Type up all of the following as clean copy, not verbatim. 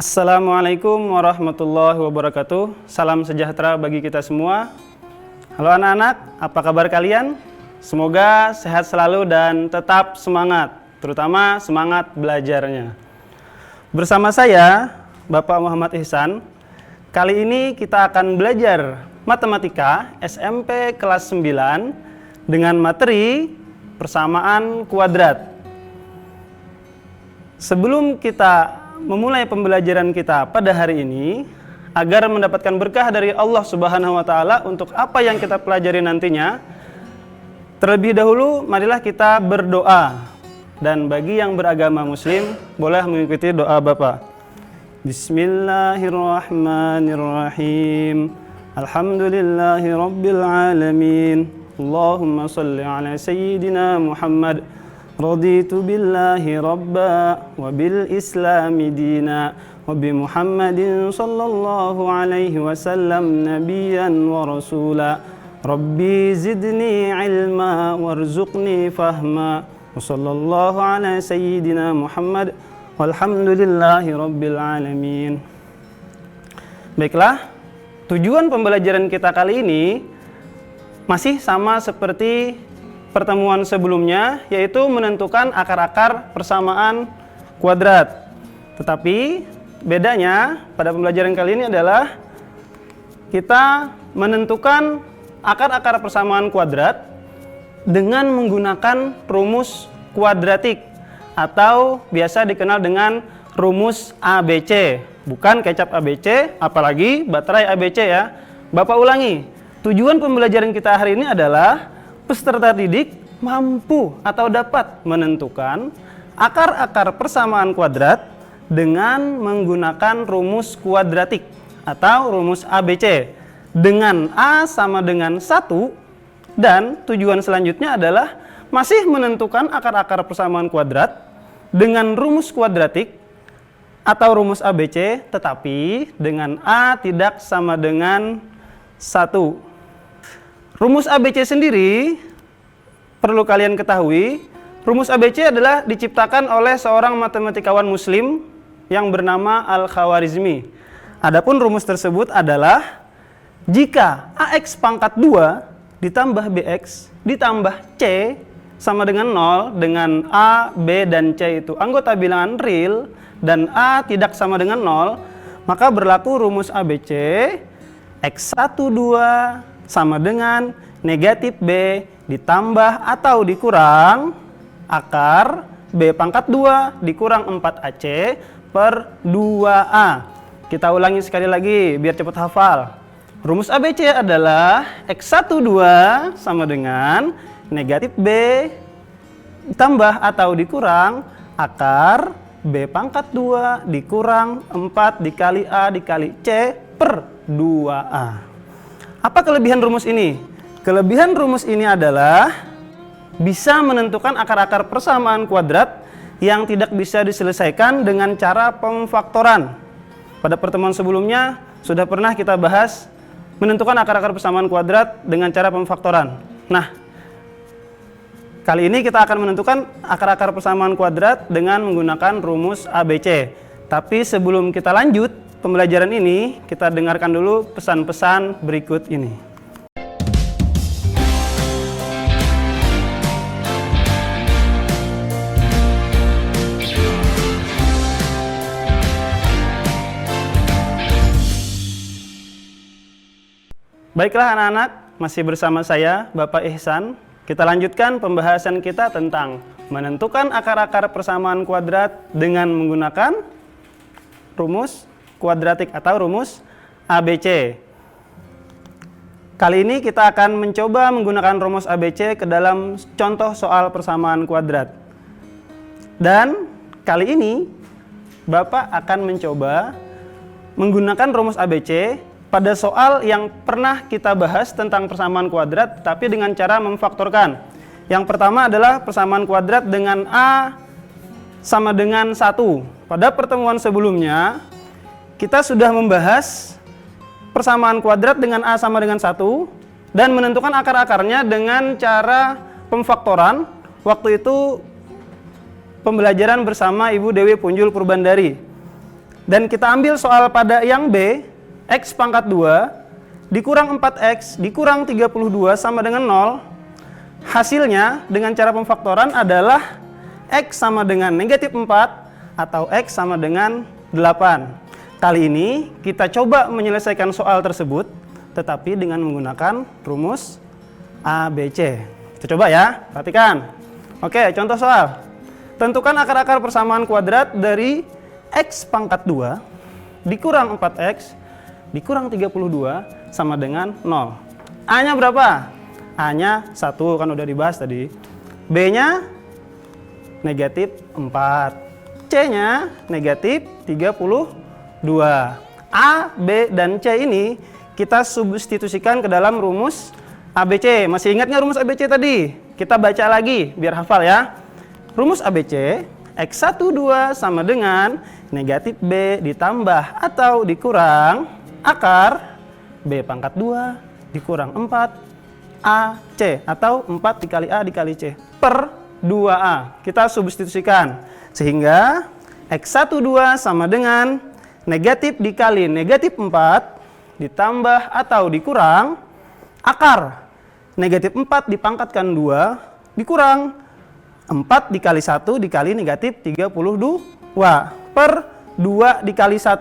Assalamualaikum warahmatullahi wabarakatuh. Salam sejahtera bagi kita semua. Halo anak-anak, apa kabar kalian? Semoga sehat selalu dan tetap semangat, terutama semangat belajarnya. Bersama saya, Bapak Muhammad Ihsan. Kali ini kita akan belajar matematika SMP kelas 9 dengan materi persamaan kuadrat. Sebelum kita memulai pembelajaran kita pada hari ini, agar mendapatkan berkah dari Allah Subhanahu wa Ta'ala untuk apa yang kita pelajari nantinya, terlebih dahulu marilah kita berdoa. Dan bagi yang beragama Muslim, boleh mengikuti doa Bapak. Bismillahirrahmanirrahim. Alhamdulillahi rabbil alamin. Allahumma salli ala sayyidina Muhammad. Raditu billahi rabba wa bil islami dina wa bi Muhammadin sallallahu alaihi wasallam nabiyyan wa rasula. Rabbi zidni ilma warzuqni fahma wa sallallahu ala sayyidina Muhammad walhamdulillahi rabbil alamin. Baiklah, tujuan pembelajaran kita kali ini masih sama seperti pertemuan sebelumnya, yaitu menentukan akar-akar persamaan kuadrat. Tetapi bedanya pada pembelajaran kali ini adalah kita menentukan akar-akar persamaan kuadrat dengan menggunakan rumus kuadratik atau biasa dikenal dengan rumus ABC. Bukan kecap ABC, apalagi baterai ABC ya. Bapak ulangi, tujuan pembelajaran kita hari ini adalah peserta didik mampu atau dapat menentukan akar-akar persamaan kuadrat dengan menggunakan rumus kuadratik atau rumus ABC dengan A sama dengan 1, dan tujuan selanjutnya adalah masih menentukan akar-akar persamaan kuadrat dengan rumus kuadratik atau rumus ABC, tetapi dengan A tidak sama dengan 1. Rumus ABC sendiri, perlu kalian ketahui, rumus ABC adalah diciptakan oleh seorang matematikawan muslim yang bernama Al-Khawarizmi. Adapun rumus tersebut adalah jika AX pangkat 2 ditambah BX ditambah C sama dengan 0, dengan A, B, dan C itu anggota bilangan real dan A tidak sama dengan 0, maka berlaku rumus ABC X1, 2 sama dengan negatif B ditambah atau dikurang akar B pangkat 2 dikurang 4AC per 2A. Kita ulangi sekali lagi biar cepat hafal. Rumus ABC adalah X1, 2 sama dengan negatif B ditambah atau dikurang akar B pangkat 2 dikurang 4 dikali A dikali C per 2A. Apa kelebihan rumus ini? Kelebihan rumus ini adalah bisa menentukan akar-akar persamaan kuadrat yang tidak bisa diselesaikan dengan cara pemfaktoran. Pada pertemuan sebelumnya sudah pernah kita bahas menentukan akar-akar persamaan kuadrat dengan cara pemfaktoran. Nah, kali ini kita akan menentukan akar-akar persamaan kuadrat dengan menggunakan rumus ABC. Tapi sebelum kita lanjut pembelajaran ini, kita dengarkan dulu pesan-pesan berikut ini. Baiklah anak-anak, masih bersama saya, Bapak Ihsan. Kita lanjutkan pembahasan kita tentang menentukan akar-akar persamaan kuadrat dengan menggunakan rumus kuadratik atau rumus ABC. Kali ini kita akan mencoba menggunakan rumus ABC ke dalam contoh soal persamaan kuadrat. Dan kali ini Bapak akan mencoba menggunakan rumus ABC pada soal yang pernah kita bahas tentang persamaan kuadrat tapi dengan cara memfaktorkan. Yang pertama adalah persamaan kuadrat dengan A sama dengan 1. Pada pertemuan sebelumnya kita sudah membahas persamaan kuadrat dengan A sama dengan 1 dan menentukan akar-akarnya dengan cara pemfaktoran. Waktu itu pembelajaran bersama Ibu Dewi Punjul Purbandari. Dan kita ambil soal pada yang B, X pangkat 2 dikurang 4X dikurang 32 sama dengan 0. Hasilnya dengan cara pemfaktoran adalah X sama dengan negatif 4 atau X sama dengan 8. Kali ini kita coba menyelesaikan soal tersebut tetapi dengan menggunakan rumus ABC. Kita coba ya, perhatikan. Oke, contoh soal. Tentukan akar-akar persamaan kuadrat dari X pangkat 2 dikurang 4X dikurang 32 sama dengan 0. A-nya berapa? A-nya 1, kan udah dibahas tadi. B-nya negatif 4. C-nya negatif 32. A, B, dan C ini kita substitusikan ke dalam rumus ABC. Masih ingat nggak rumus ABC tadi? Kita baca lagi biar hafal ya. Rumus ABC, X12 sama dengan negatif B ditambah atau dikurang akar B pangkat 2 dikurang 4AC atau 4 dikali A dikali C per 2A. Kita substitusikan sehingga X12 sama dengan negatif dikali negatif 4 ditambah atau dikurang akar negatif 4 dipangkatkan 2 dikurang 4 dikali 1 dikali negatif 32 per 2 dikali 1.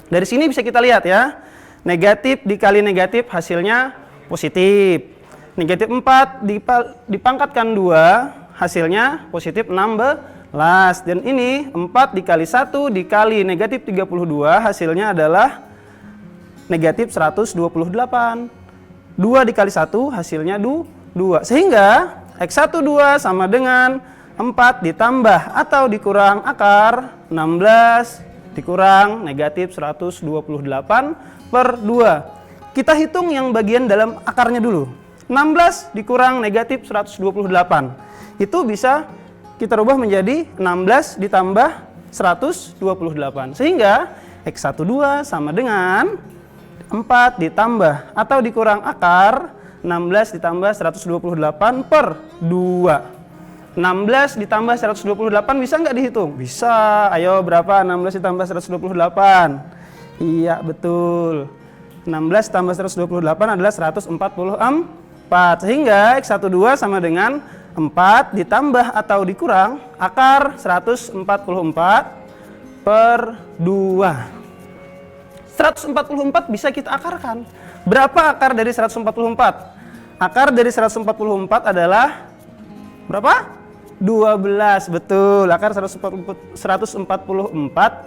Dari sini bisa kita lihat ya, negatif dikali negatif hasilnya positif. Negatif 4 dipangkatkan 2 hasilnya positif 16. Dan ini 4 dikali 1 dikali negatif 32 hasilnya adalah negatif 128. 2 dikali 1 hasilnya 2. Sehingga X12 sama dengan 4 ditambah atau dikurang akar 16 dikurang negatif 128 per 2. Kita hitung yang bagian dalam akarnya dulu. 16 dikurang negatif 128. Itu bisa kita rubah menjadi 16 ditambah 128. Sehingga X12 sama dengan 4 ditambah atau dikurang akar 16 ditambah 128 per 2. 16 ditambah 128 bisa nggak dihitung? Bisa. Ayo berapa 16 ditambah 128? Iya betul. 16 tambah 128 adalah 144. Sehingga X12 sama dengan 4 ditambah atau dikurang akar 144 per 2. 144 bisa kita akarkan. Berapa akar dari 144? Akar dari 144 adalah berapa? 12, betul. Akar 144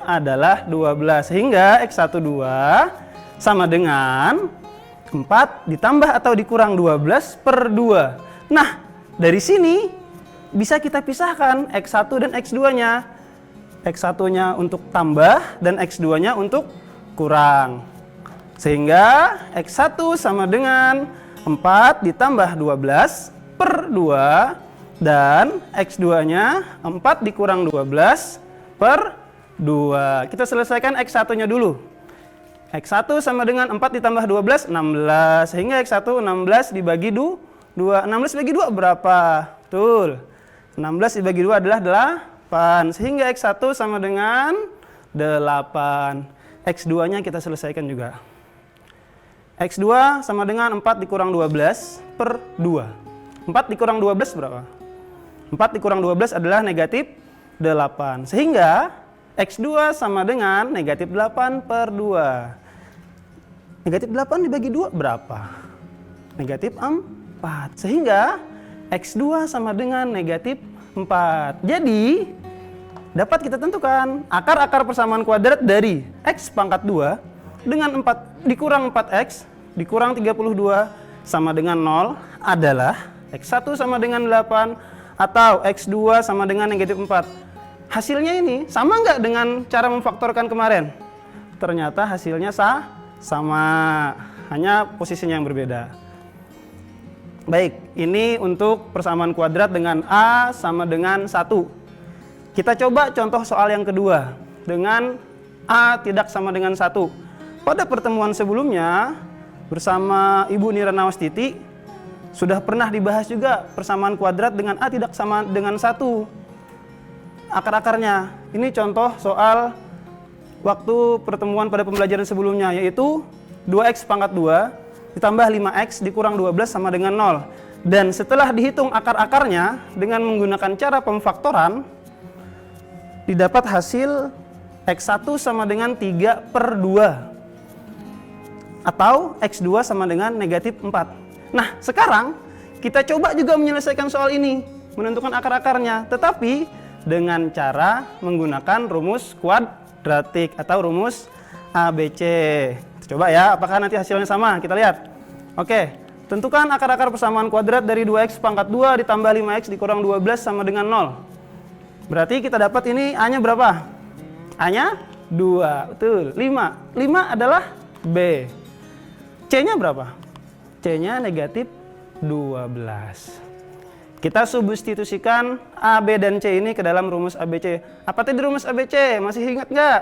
adalah 12. Sehingga X12 sama dengan 4 ditambah atau dikurang 12 per 2. Nah, dari sini bisa kita pisahkan X1 dan X2-nya. X1-nya untuk tambah dan X2-nya untuk kurang. Sehingga X1 sama dengan 4 ditambah 12 per 2 dan X2-nya 4 dikurang 12 per 2. Kita selesaikan X1-nya dulu. X1 sama dengan 4 ditambah 12, 16. Sehingga X1 16 dibagi 2. 16 dibagi 2 berapa? Betul. 16 dibagi 2 adalah 8. Sehingga X1 sama dengan 8. X2-nya kita selesaikan juga. X2 sama dengan 4 dikurang 12 per 2. 4 dikurang 12 berapa? 4 dikurang 12 adalah negatif 8. Sehingga X2 sama dengan negatif 8 per 2. Negatif 8 dibagi 2 berapa? Negatif 4. Sehingga X2 sama dengan negatif 4. Jadi dapat kita tentukan akar-akar persamaan kuadrat dari X pangkat 2 dengan 4 dikurang 4X dikurang 32 sama dengan 0 adalah X1 sama dengan 8 atau X2 sama dengan negatif 4. Hasilnya ini sama nggak dengan cara memfaktorkan kemarin? Ternyata hasilnya sama, hanya posisinya yang berbeda. Baik, ini untuk persamaan kuadrat dengan A sama dengan 1. Kita coba contoh soal yang kedua dengan A tidak sama dengan 1. Pada pertemuan sebelumnya bersama Ibu Nira Nawastiti sudah pernah dibahas juga persamaan kuadrat dengan A tidak sama dengan 1. Akar-akarnya. Ini contoh soal waktu pertemuan pada pembelajaran sebelumnya, yaitu 2x pangkat 2 ditambah 5x dikurang 12 sama dengan 0. Dan setelah dihitung akar-akarnya dengan menggunakan cara pemfaktoran, didapat hasil x1 sama dengan 3/2 atau x2 sama dengan negatif 4. Nah, sekarang kita coba juga menyelesaikan soal ini, menentukan akar-akarnya, tetapi dengan cara menggunakan rumus kuadratik atau rumus ABC. Coba ya, apakah nanti hasilnya sama? Kita lihat. Oke, tentukan akar-akar persamaan kuadrat dari 2x pangkat 2 ditambah 5x dikurang 12 sama dengan 0. Berarti kita dapat ini A-nya berapa? A-nya 2, betul. 5. 5 adalah B. C-nya berapa? C-nya negatif 12. Kita substitusikan A, B, dan C ini ke dalam rumus ABC. Apa tadi rumus ABC? Masih ingat nggak?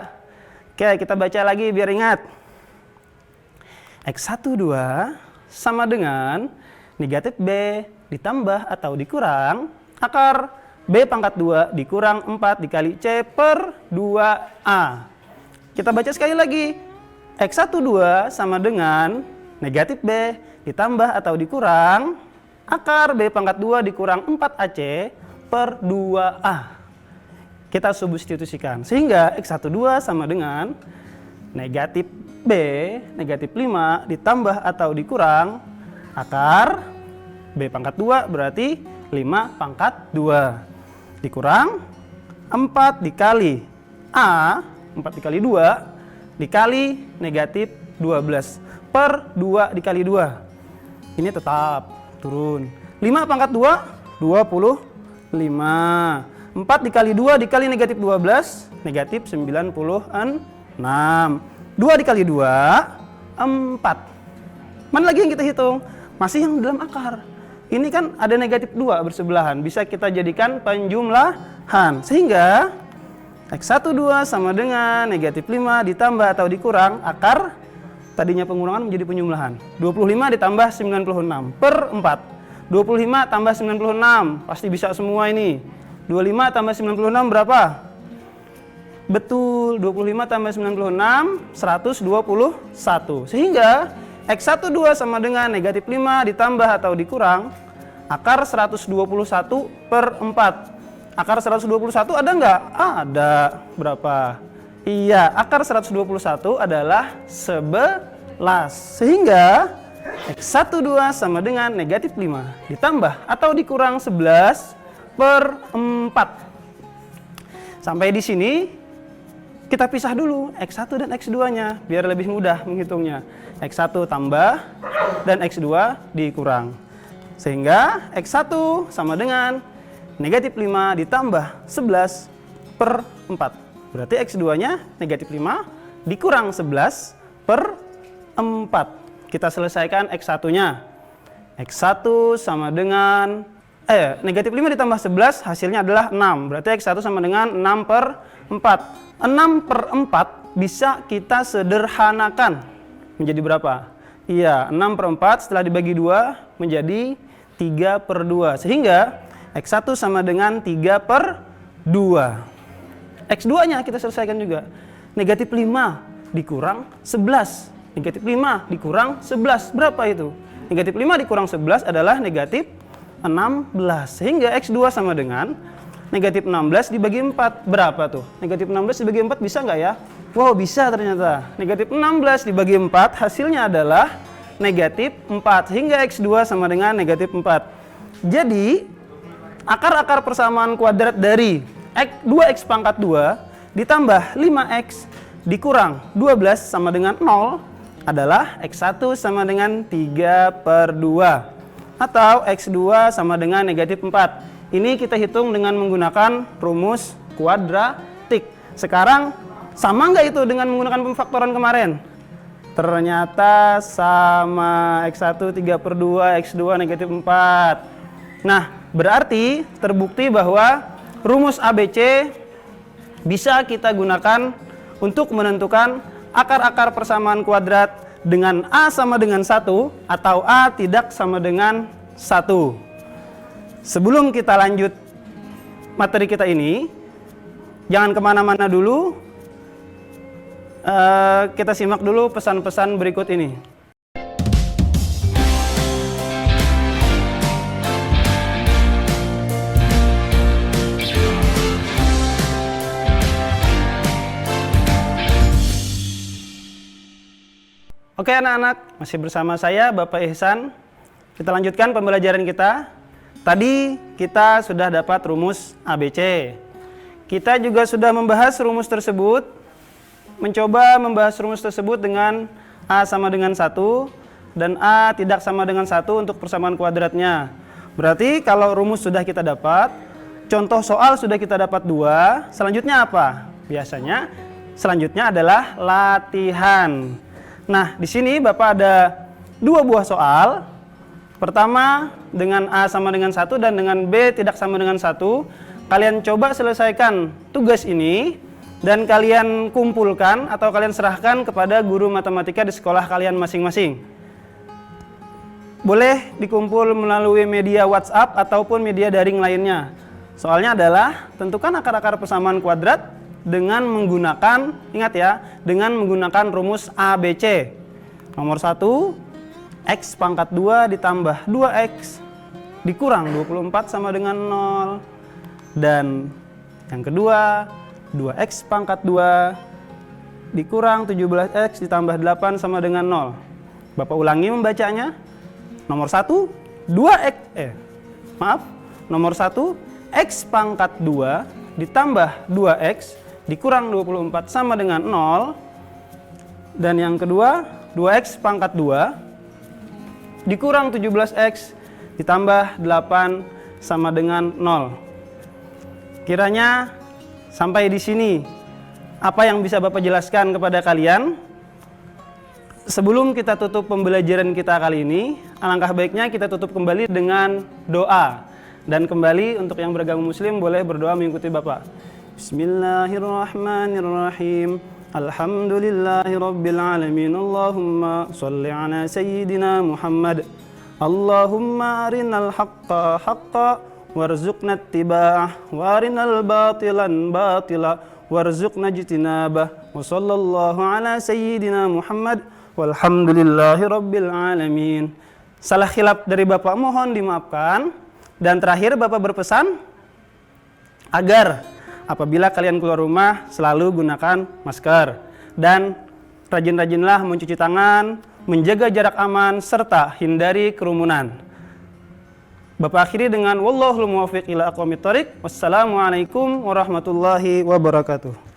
Oke, kita baca lagi biar ingat. X12 sama dengan negatif B ditambah atau dikurang akar B pangkat 2 dikurang 4 dikali C per 2A. Kita baca sekali lagi. X12 sama dengan negatif B ditambah atau dikurang akar B pangkat 2 dikurang 4AC per 2A. Kita substitusikan. Sehingga X12 sama dengan negatif B, negatif 5 ditambah atau dikurang akar B pangkat 2 berarti 5 pangkat 2. Dikurang 4 dikali A, 4 dikali 2 dikali negatif 12 per 2 dikali 2. Ini tetap turun. 5 pangkat 2, 25. 4 dikali 2 dikali negatif 12, negatif 96. 2 dikali 2, 4. Mana lagi yang kita hitung? Masih yang dalam akar. Ini kan ada negatif 2 bersebelahan. Bisa kita jadikan penjumlahan. Sehingga X12 sama dengan negatif 5 ditambah atau dikurang akar tadinya pengurangan menjadi penjumlahan. 25 ditambah 96 per 4. 25 tambah 96. Pasti bisa semua ini. 25 tambah 96 berapa? Betul, 25 tambah 96, 121. Sehingga X12 sama dengan negatif 5 ditambah atau dikurang akar 121 per 4. Akar 121 ada nggak? Ada. Berapa? Iya, akar 121 adalah 11. Sehingga X12 sama dengan negatif 5 ditambah atau dikurang 11 per 4. Sampai di sini kita pisah dulu X1 dan X2-nya biar lebih mudah menghitungnya. X1 tambah dan X2 dikurang. Sehingga X1 sama dengan negatif 5 ditambah 11 per 4. Berarti X2-nya negatif 5 dikurang 11 per 4. Kita selesaikan X1-nya. X1 sama dengan negatif 5 ditambah 11 hasilnya adalah 6. Berarti X1 sama dengan 6 per 4. 6 per 4 bisa kita sederhanakan menjadi berapa? Iya, 6 per 4 setelah dibagi 2 menjadi 3 per 2. Sehingga X1 sama dengan 3 per 2. X2-nya kita selesaikan juga. Negatif 5 dikurang 11. Negatif 5 dikurang 11. Berapa itu? Negatif 5 dikurang 11 adalah negatif 16. Sehingga X2 sama dengan negatif 16 dibagi 4. Berapa tuh? Negatif 16 dibagi 4 bisa nggak ya? Wow, bisa ternyata. Negatif 16 dibagi 4 hasilnya adalah negatif 4. Sehingga X2 sama dengan negatif 4. Jadi, akar-akar persamaan kuadrat dari 2x pangkat 2 ditambah 5x dikurang 12 sama dengan 0 adalah X1 sama dengan 3 per 2 atau X2 sama dengan negatif 4. Ini kita hitung dengan menggunakan rumus kuadratik. Sekarang sama nggak itu dengan menggunakan pemfaktoran kemarin? Ternyata sama. X1 3 per 2, X2 negatif 4. Nah, berarti terbukti bahwa rumus ABC bisa kita gunakan untuk menentukan akar-akar persamaan kuadrat dengan A sama dengan 1 atau A tidak sama dengan 1. Sebelum kita lanjut materi kita ini, jangan kemana-mana dulu. Kita simak dulu pesan-pesan berikut ini. Oke anak-anak, masih bersama saya Bapak Ihsan. Kita lanjutkan pembelajaran kita. Tadi kita sudah dapat rumus ABC. Kita juga sudah membahas rumus tersebut, mencoba membahas rumus tersebut dengan A sama dengan 1 dan A tidak sama dengan 1 untuk persamaan kuadratnya. Berarti kalau rumus sudah kita dapat, contoh soal sudah kita dapat 2, selanjutnya apa? Biasanya selanjutnya adalah latihan. Nah, di sini Bapak ada 2 buah soal. Pertama dengan A sama dengan 1 dan dengan B tidak sama dengan 1. Kalian coba selesaikan tugas ini dan kalian kumpulkan atau kalian serahkan kepada guru matematika di sekolah kalian masing-masing. Boleh dikumpul melalui media WhatsApp ataupun media daring lainnya. Soalnya adalah tentukan akar-akar persamaan kuadrat dengan menggunakan, ingat ya, dengan menggunakan rumus ABC. Nomor 1, X pangkat 2 ditambah 2X dikurang 24 sama dengan 0. Dan yang kedua, 2X pangkat 2 dikurang 17X ditambah 8 sama dengan 0. Bapak ulangi membacanya. Nomor 1, nomor 1, X pangkat 2 ditambah 2X dikurang 24 sama dengan 0. Dan yang kedua, 2X pangkat 2 dikurang 17X ditambah 8 sama dengan 0. Kiranya sampai di sini apa yang bisa Bapak jelaskan kepada kalian? Sebelum kita tutup pembelajaran kita kali ini, alangkah baiknya kita tutup kembali dengan doa. Dan kembali untuk yang beragama muslim boleh berdoa mengikuti Bapak. Bismillahirrahmanirrahim. Alhamdulillahi rabbil alamin. Allahumma sholli ala sayyidina Muhammad. Allahumma arinal haqqa haqqa warzuqna ittiba'ah wa arinal batilan batila warzuqna ijtinabah. Wa sallallahu ala sayyidina Muhammad walhamdulillahi rabbil alamin. Salah khilaf dari Bapak mohon dimaafkan. Dan terakhir Bapak berpesan agar apabila kalian keluar rumah selalu gunakan masker dan rajin-rajinlah mencuci tangan, menjaga jarak aman serta hindari kerumunan. Bapak akhiri dengan wallahul muwaffiq ila aqwamit thoriq. Wassalamualaikum warahmatullahi wabarakatuh.